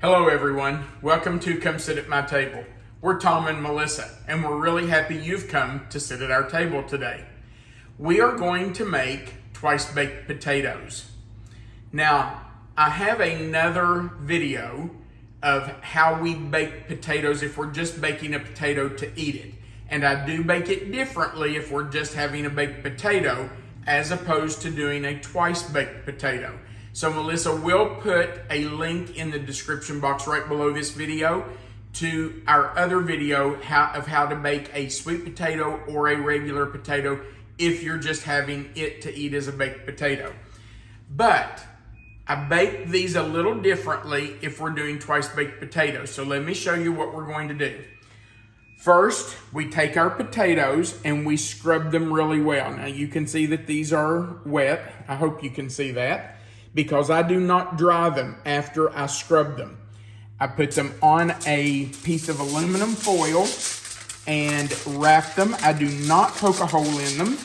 Hello everyone, welcome to Come Sit at My Table. We're Tom and Melissa, and we're really happy you've come to sit at our table today. We are going to make twice baked potatoes. Now, I have another video of how we bake potatoes if we're just baking a potato to eat it. And I do bake it differently if we're just having a baked potato as opposed to doing a twice baked potato. So Melissa will put a link in the description box right below this video to our other video of how to bake a sweet potato or a regular potato if you're just having it to eat as a baked potato. But I bake these a little differently if we're doing twice baked potatoes. So let me show you what we're going to do. First, we take our potatoes and we scrub them really well. Now you can see that these are wet. I hope you can see that, because I do not dry them after I scrub them. I put them on a piece of aluminum foil and wrap them. I do not poke a hole in them.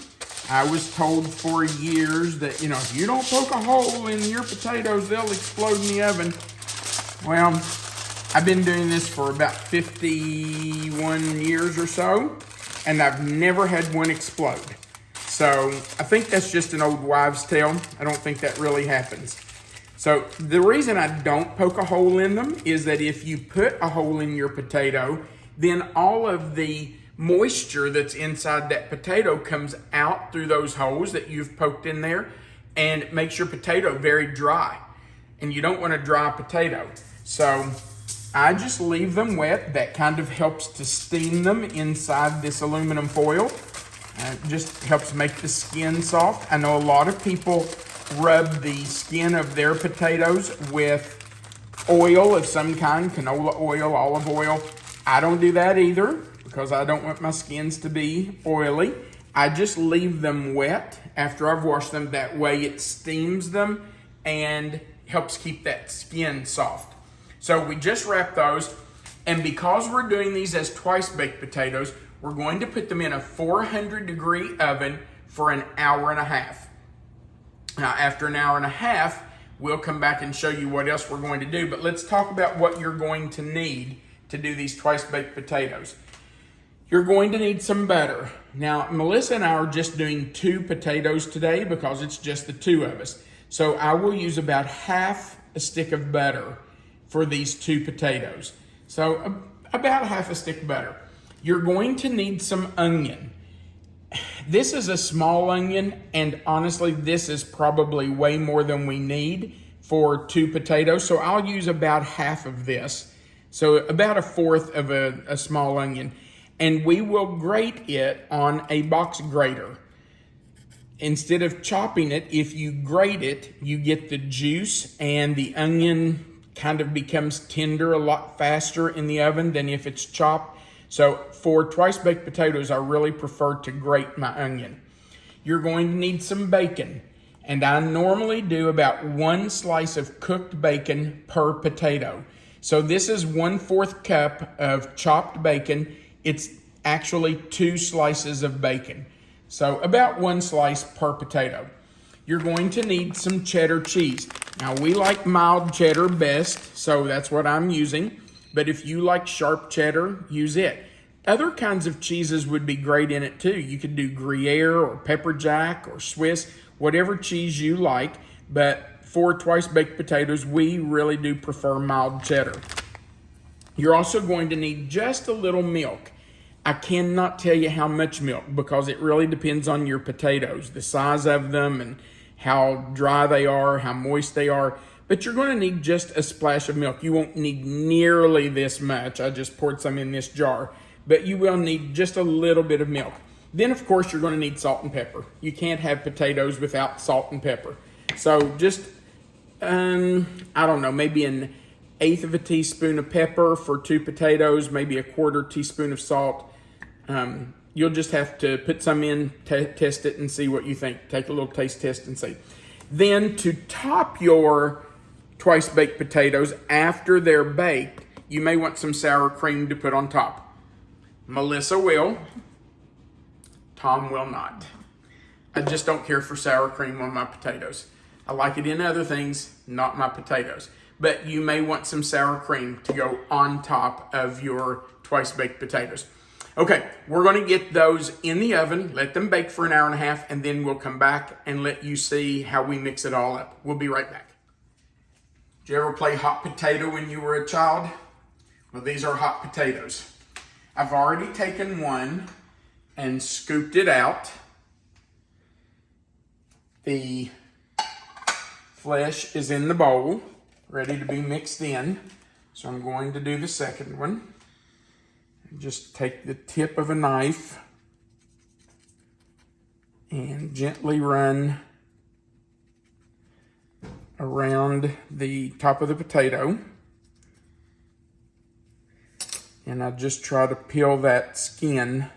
I was told for years that, if you don't poke a hole in your potatoes, they'll explode in the oven. Well, I've been doing this for about 51 years or so, and I've never had one explode. So I think that's just an old wives' tale. I don't think that really happens. So the reason I don't poke a hole in them is that if you put a hole in your potato, then all of the moisture that's inside that potato comes out through those holes that you've poked in there, and it makes your potato very dry. And you don't want a dry potato. So I just leave them wet. That kind of helps to steam them inside this aluminum foil. It just helps make the skin soft. I know a lot of people rub the skin of their potatoes with oil of some kind, canola oil, olive oil. I don't do that either because I don't want my skins to be oily. I just leave them wet after I've washed them. That way it steams them and helps keep that skin soft. So we just wrap those, and because we're doing these as twice baked potatoes, we're going to put them in a 400-degree oven for an hour and a half. Now, after an hour and a half, we'll come back and show you what else we're going to do. But let's talk about what you're going to need to do these twice-baked potatoes. You're going to need some butter. Now, Melissa and I are just doing 2 potatoes today because it's just the 2 of us. So I will use about half a stick of butter for these 2 potatoes. So about half a stick of butter. You're going to need some onion. This is a small onion, and honestly, this is probably way more than we need for 2 potatoes. So I'll use about half of this. So about 1/4 of a small onion. And we will grate it on a box grater. Instead of chopping it, if you grate it, you get the juice, and the onion kind of becomes tender a lot faster in the oven than if it's chopped. So for twice baked potatoes, I really prefer to grate my onion. You're going to need some bacon, and I normally do about 1 slice of cooked bacon per potato. So this is 1/4 cup of chopped bacon. It's actually 2 slices of bacon. So about 1 slice per potato. You're going to need some cheddar cheese. Now we like mild cheddar best, so that's what I'm using. But if you like sharp cheddar, use it. Other kinds of cheeses would be great in it too. You could do Gruyere or pepper jack or Swiss, whatever cheese you like. But for twice baked potatoes, we really do prefer mild cheddar. You're also going to need just a little milk. I cannot tell you how much milk because it really depends on your potatoes, the size of them and how dry they are, how moist they are. But you're going to need just a splash of milk. You won't need nearly this much. I just poured some in this jar. But you will need just a little bit of milk. Then, of course, you're going to need salt and pepper. You can't have potatoes without salt and pepper. So just, I don't know, maybe 1/8 of a teaspoon of pepper for 2 potatoes, maybe 1/4 teaspoon of salt. You'll just have to put some in, test it, and see what you think. Take a little taste test and see. Then to top your twice baked potatoes after they're baked, you may want some sour cream to put on top. Melissa will. Tom will not. I just don't care for sour cream on my potatoes. I like it in other things, not my potatoes. but you may want some sour cream to go on top of your twice baked potatoes. Okay, we're going to get those in the oven, let them bake for an hour and a half, and then we'll come back and let you see how we mix it all up. We'll be right back. Did you ever play hot potato when you were a child? Well, these are hot potatoes. I've already taken one and scooped it out. The flesh is in the bowl, ready to be mixed in. So I'm going to do the second one. Just take the tip of a knife and gently run around the top of the potato. And I just try to peel that skin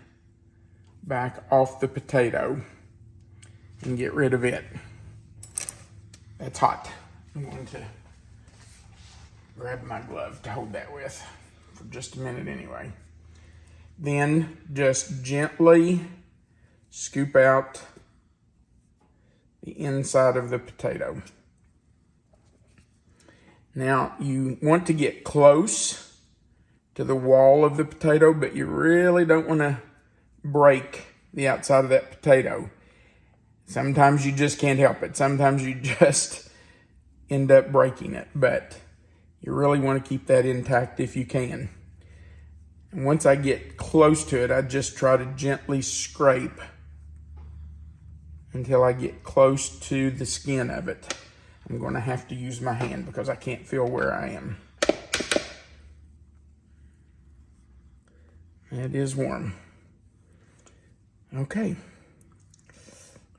back off the potato and get rid of it. That's hot. I'm going to grab my glove to hold that with for just a minute anyway. Then just gently scoop out the inside of the potato. Now you want to get close to the wall of the potato, but you really don't want to break the outside of that potato. Sometimes you just can't help it. Sometimes you just end up breaking it, but you really want to keep that intact if you can. And once I get close to it, I just try to gently scrape until I get close to the skin of it. I'm going to have to use my hand because I can't feel where I am. It is warm. Okay.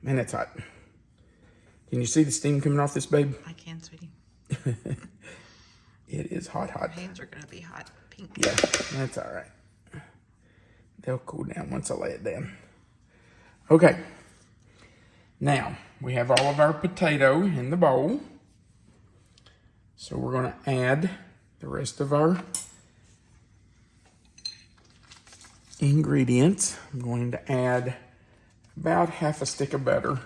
Man, it's hot. Can you see the steam coming off this, babe? I can, sweetie. It is hot, hot. Your hands are going to be hot pink. Yeah, that's all right. They'll cool down once I lay it down. Okay. Now, we have all of our potato in the bowl. So we're going to add the rest of our ingredients. I'm going to add about half a stick of butter.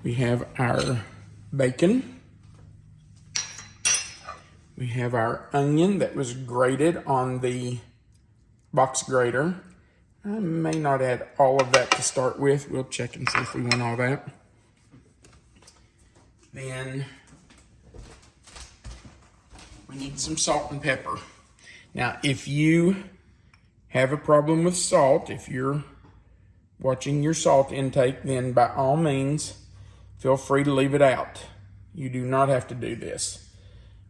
We have our bacon. We have our onion that was grated on the box grater. I may not add all of that to start with. We'll check and see if we want all that. Then we need some salt and pepper. Now, if you have a problem with salt, if you're watching your salt intake, then by all means, feel free to leave it out. You do not have to do this.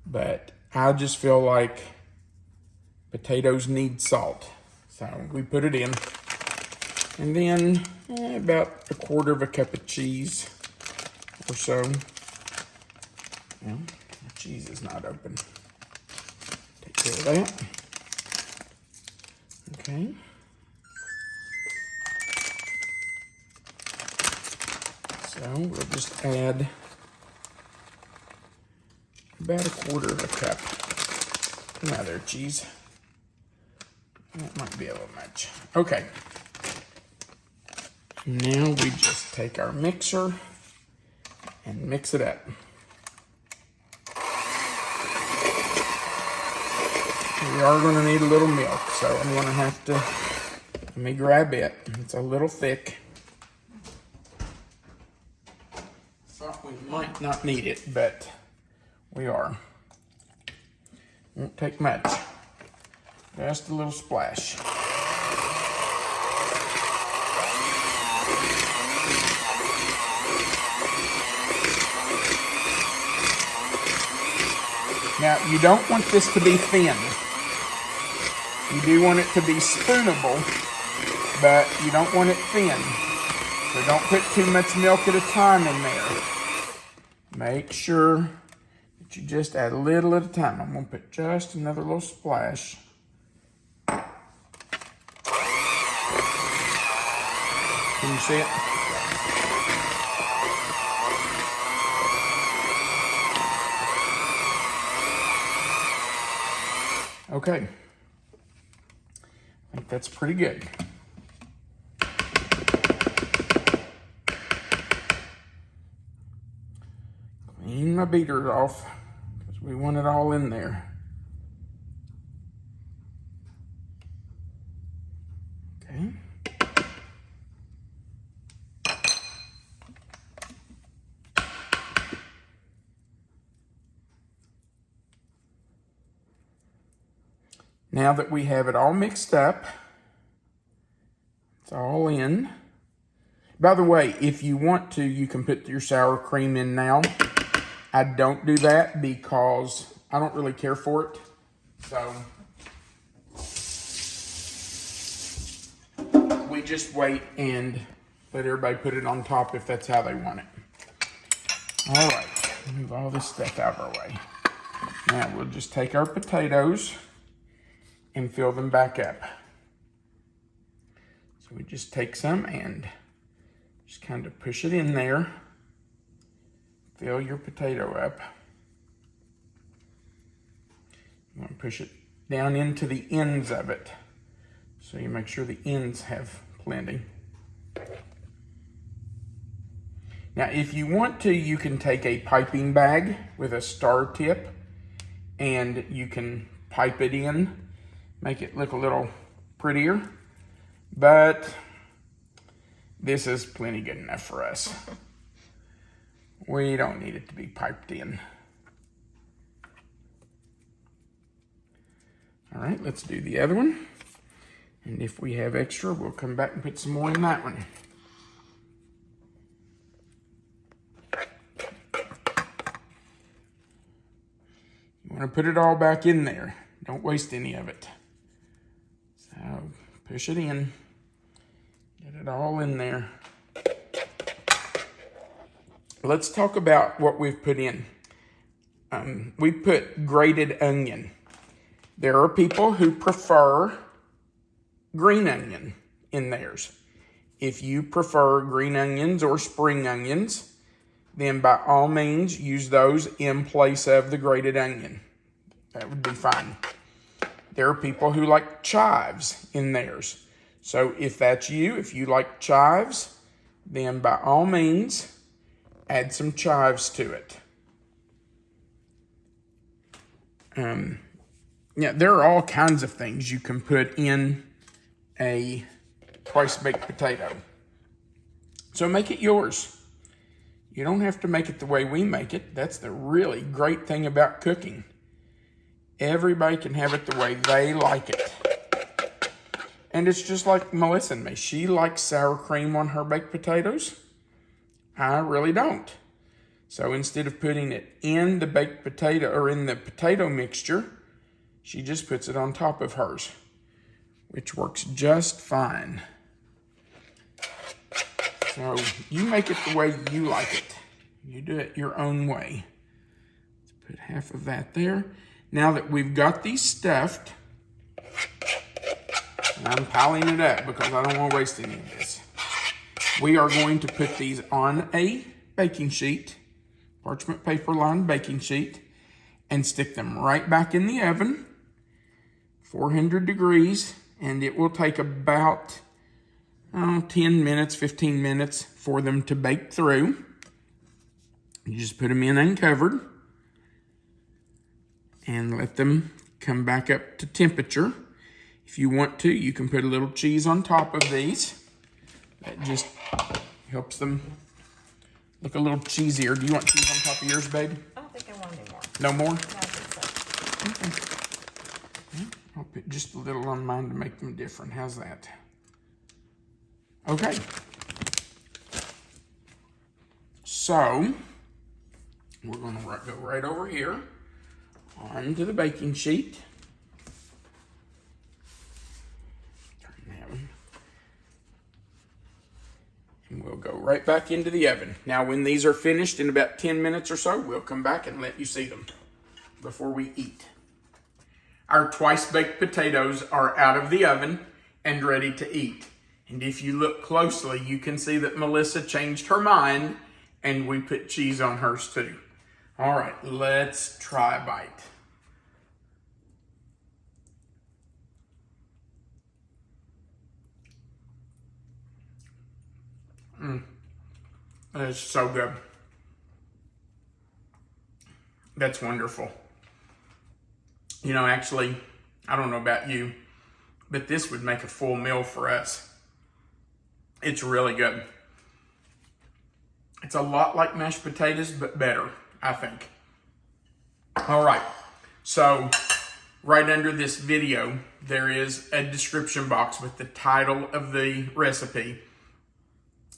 But I just feel like potatoes need salt. So we put it in. And then about a quarter of a cup of cheese or so. Well, the cheese is not open. Take care of that. Okay. So we'll just add about a quarter of a cup. Come out there, cheese. That might be a little much. Okay. Now we just take our mixer and mix it up. We are going to need a little milk, so I'm going to have to, let me grab it. It's a little thick. Thought we might not need it, but we are. Won't take much. Just a little splash. Now, you don't want this to be thin. You do want it to be spoonable, but you don't want it thin. So don't put too much milk at a time in there. Make sure that you just add a little at a time. I'm going to put just another little splash. Can you see it? Okay. I think that's pretty good. my beater off because we want it all in there. Okay. Now that we have it all mixed up, it's all in. By the way, if you want to, you can put your sour cream in now. I don't do that because I don't really care for it. So we just wait and let everybody put it on top if that's how they want it. All right, move all this stuff out of our way. Now we'll just take our potatoes and fill them back up. So we just take some and just kind of push it in there. Fill your potato up. You want to push it down into the ends of it. So you make sure the ends have plenty. Now if you want to, you can take a piping bag with a star tip and you can pipe it in. Make it look a little prettier, but this is plenty good enough for us. We don't need it to be piped in. All right, let's do the other one. And if we have extra, we'll come back and put some more in that one. You want to put it all back in there. Don't waste any of it. So push it in, get it all in there. Let's talk about what we've put in. We put grated onion. There are people who prefer green onion in theirs. If you prefer green onions or spring onions, then by all means use those in place of the grated onion. That would be fine. There are people who like chives in theirs. So if that's you, if you like chives, then by all means, add some chives to it. Yeah, there are all kinds of things you can put in a twice-baked potato. So make it yours. You don't have to make it the way we make it. That's the really great thing about cooking. Everybody can have it the way they like it. And it's just like Melissa and me. She likes sour cream on her baked potatoes. I really don't. So instead of putting it in the baked potato or in the potato mixture, she just puts it on top of hers, which works just fine. So you make it the way you like it. You do it your own way. Let's put half of that there. Now that we've got these stuffed, and I'm piling it up because I don't want to waste any of this. We are going to put these on a baking sheet, parchment paper lined baking sheet, and stick them right back in the oven, 400 degrees, and it will take about 10 minutes, 15 minutes for them to bake through. You just put them in uncovered and let them come back up to temperature. If you want to, you can put a little cheese on top of these. That just helps them look a little cheesier. Do you want cheese on top of yours, babe? I don't think I want any more. No more? No, I think so. Okay. Yeah, I'll put just a little on mine to make them different. How's that? Okay. So, we're going to go right over here onto the baking sheet. Turn that one. And we'll go right back into the oven. Now, when these are finished in about 10 minutes or so, we'll come back and let you see them before we eat. Our twice-baked potatoes are out of the oven and ready to eat. And if you look closely, you can see that Melissa changed her mind and we put cheese on hers too. All right, let's try a bite. It's so good. That's wonderful. You know, actually, I don't know about you, but this would make a full meal for us. It's really good. It's a lot like mashed potatoes, but better, I think. All right, so right under this video, there is a description box with the title of the recipe.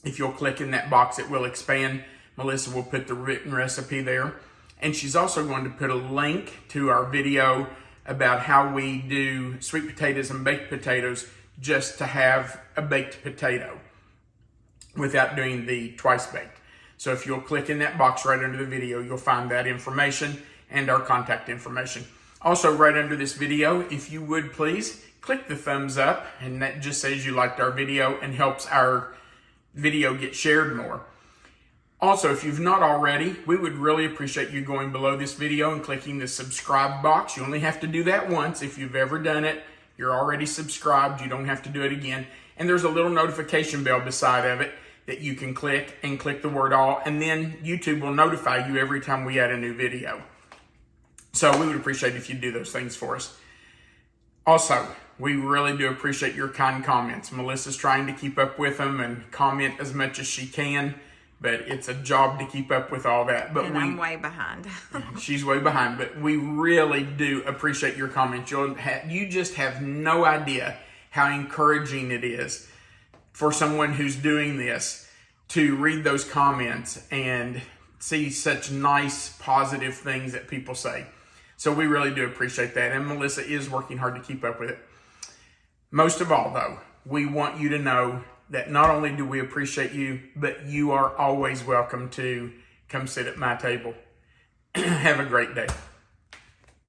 If you'll click in that box, it will expand. Melissa will put the written recipe there. And she's also going to put a link to our video about how we do sweet potatoes and baked potatoes just to have a baked potato without doing the twice baked. So if you'll click in that box right under the video, you'll find that information and our contact information. Also, right under this video, if you would please click the thumbs up, and that just says you liked our video and helps our video get shared more. Also, if you've not already, we would really appreciate you going below this video and clicking the subscribe box. You only have to do that once. If you've ever done it, you're already subscribed. You don't have to do it again. And there's a little notification bell beside of it that you can click, and click the word all, and then YouTube will notify you every time we add a new video. So we would appreciate if you do those things for us. Also, we really do appreciate your kind comments. Melissa's trying to keep up with them and comment as much as she can, but it's a job to keep up with all that. But I'm way behind. She's way behind, but we really do appreciate your comments. You just have no idea how encouraging it is for someone who's doing this to read those comments and see such nice, positive things that people say. So we really do appreciate that. And Melissa is working hard to keep up with it. Most of all, though, we want you to know that not only do we appreciate you, but you are always welcome to come sit at my table. Have a great day.